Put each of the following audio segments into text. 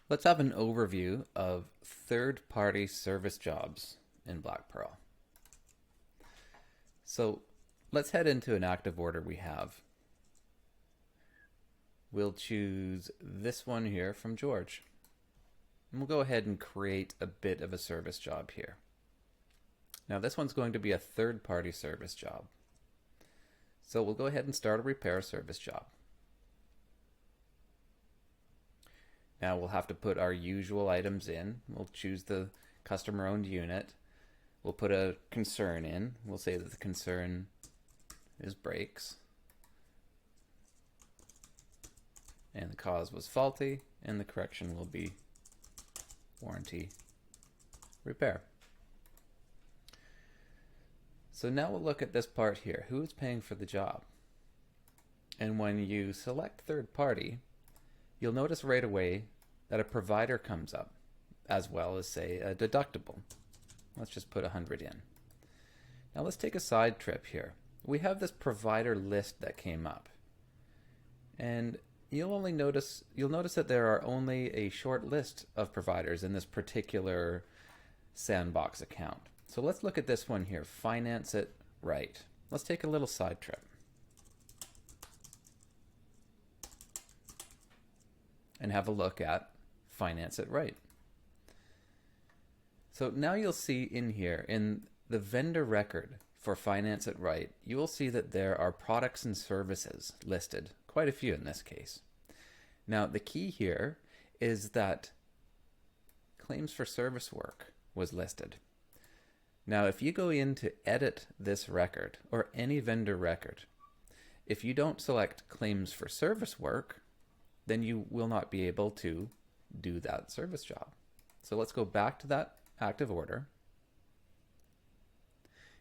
Let's have an overview of third-party service jobs in Black Pearl. So let's head into an active order we have. We'll choose this one here from George. And we'll go ahead and create a bit of a service job here. Now this one's going to be a third-party service job. So we'll go ahead and start a repair service job. Now we'll have to put our usual items in. We'll choose the customer-owned unit. We'll put a concern in. We'll say that the concern is brakes. And the cause was faulty, and the correction will be warranty repair. So now we'll look at this part here. Who is paying for the job? And when you select third party, you'll notice right away that a provider comes up, as well as, say, a deductible. Let's just put 100 in. Now let's take a side trip here. We have this provider list that came up. And you'll notice that there are only a short list of providers in this particular sandbox account. So let's look at this one here, finance it right. Let's take a little side trip. And have a look at finance it right. So now you'll see in here, in the vendor record for finance it right, you will see that there are products and services listed, quite a few in this case. Now the key here is that claims for service work was listed. Now if you go in to edit this record, or any vendor record, if you don't select claims for service work, then you will not be able to do that service job. So let's go back to that active order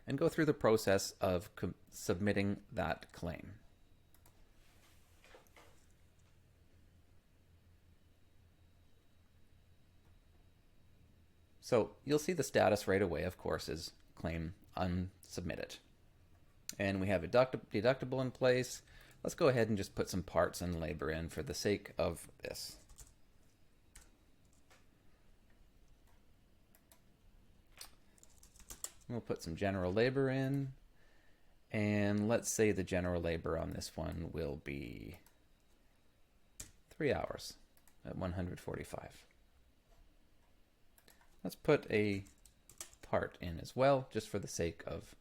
and go through the process of submitting that claim. So you'll see the status right away, of course, is claim unsubmitted. And we have a deductible in place. Let's go ahead and just put some parts and labor in for the sake of this. We'll put some general labor in, and let's say the general labor on this one will be 3 hours at 145. Let's put a part in as well, just for the sake of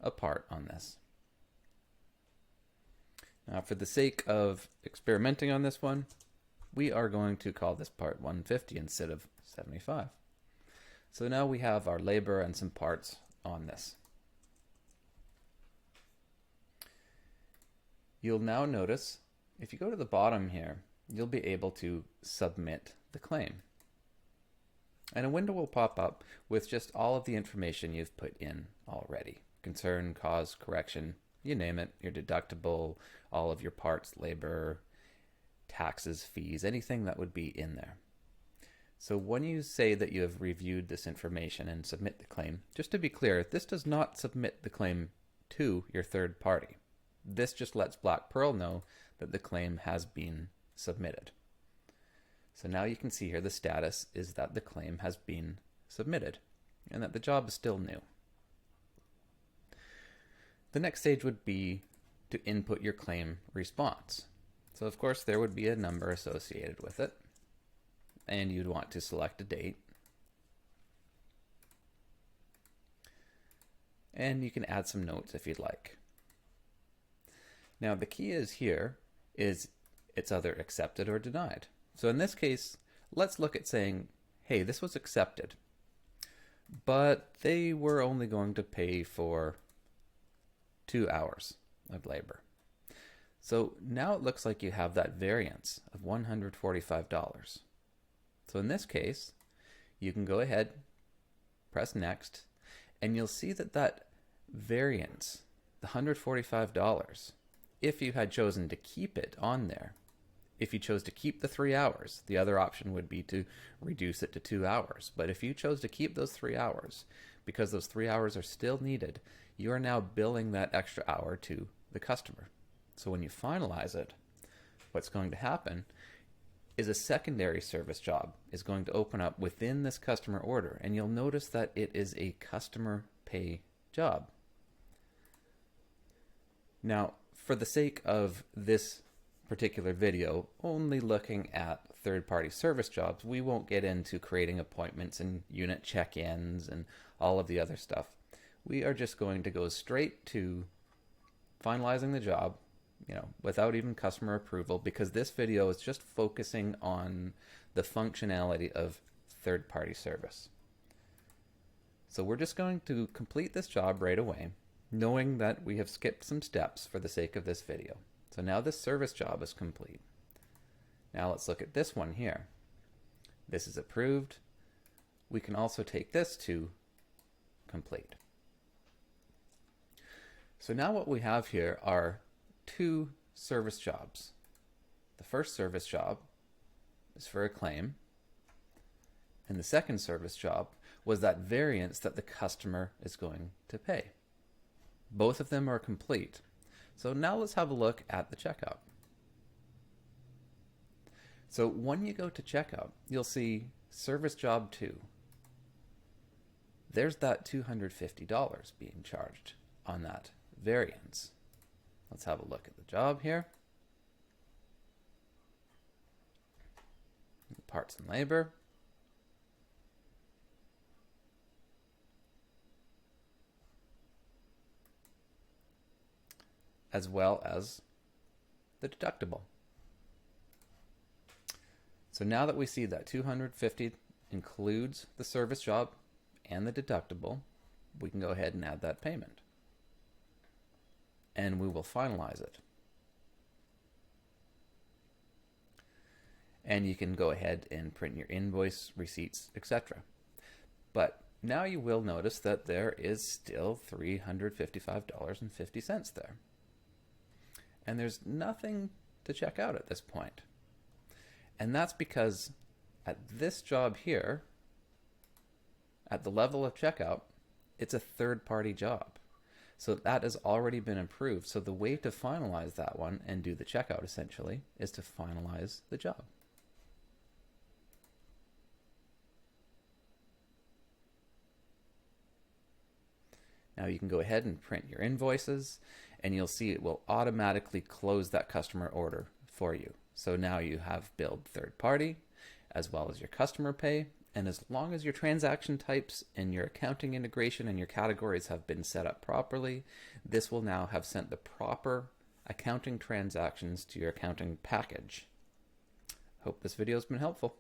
a part on this. Now, for the sake of experimenting on this one, we are going to call this part 150 instead of 75. So now we have our labor and some parts on this. You'll now notice, if you go to the bottom here, you'll be able to submit the claim. And a window will pop up with just all of the information you've put in already. Concern, cause, correction, you name it, your deductible, all of your parts, labor, taxes, fees, anything that would be in there. So when you say that you have reviewed this information and submit the claim, just to be clear, this does not submit the claim to your third party. This just lets Black Pearl know that the claim has been submitted. So now you can see here the status is that the claim has been submitted and that the job is still new. The next stage would be to input your claim response. So of course there would be a number associated with it, and you'd want to select a date. And you can add some notes if you'd like. Now the key is here is it's either accepted or denied. So in this case, let's look at saying, hey, this was accepted, but they were only going to pay for 2 hours of labor. So now it looks like you have that variance of $145. So in this case, you can go ahead, press next, and you'll see that that variance, the $145, if you had chosen to keep it on there, if you chose to keep the 3 hours, the other option would be to reduce it to 2 hours. But if you chose to keep those 3 hours, because those 3 hours are still needed, you are now billing that extra hour to the customer. So when you finalize it, what's going to happen is a secondary service job is going to open up within this customer order, and you'll notice that it is a customer pay job. Now, for the sake of this particular video, only looking at third-party service jobs, we won't get into creating appointments and unit check-ins and all of the other stuff. We are just going to go straight to finalizing the job, without even customer approval, because this video is just focusing on the functionality of third-party service. So we're just going to complete this job right away, knowing that we have skipped some steps for the sake of this video. So now this service job is complete. Now let's look at this one here. This is approved. We can also take this to complete. So now what we have here are two service jobs. The first service job is for a claim, and the second service job was that variance that the customer is going to pay. Both of them are complete. So now let's have a look at the checkout. So when you go to checkout, you'll see service job 2. There's that $250 being charged on that variance. Let's have a look at the job here. Parts and labor. As well as the deductible. So now that we see that $250 includes the service job and the deductible, we can go ahead and add that payment. And we will finalize it. And you can go ahead and print your invoice, receipts, etc. But now you will notice that there is still $355.50 there. And there's nothing to check out at this point. And that's because at this job here, at the level of checkout, it's a third-party job. So that has already been approved. So the way to finalize that one and do the checkout essentially is to finalize the job. Now you can go ahead and print your invoices, and you'll see it will automatically close that customer order for you. So now you have billed third party as well as your customer pay. And as long as your transaction types and your accounting integration and your categories have been set up properly, this will now have sent the proper accounting transactions to your accounting package. Hope this video has been helpful.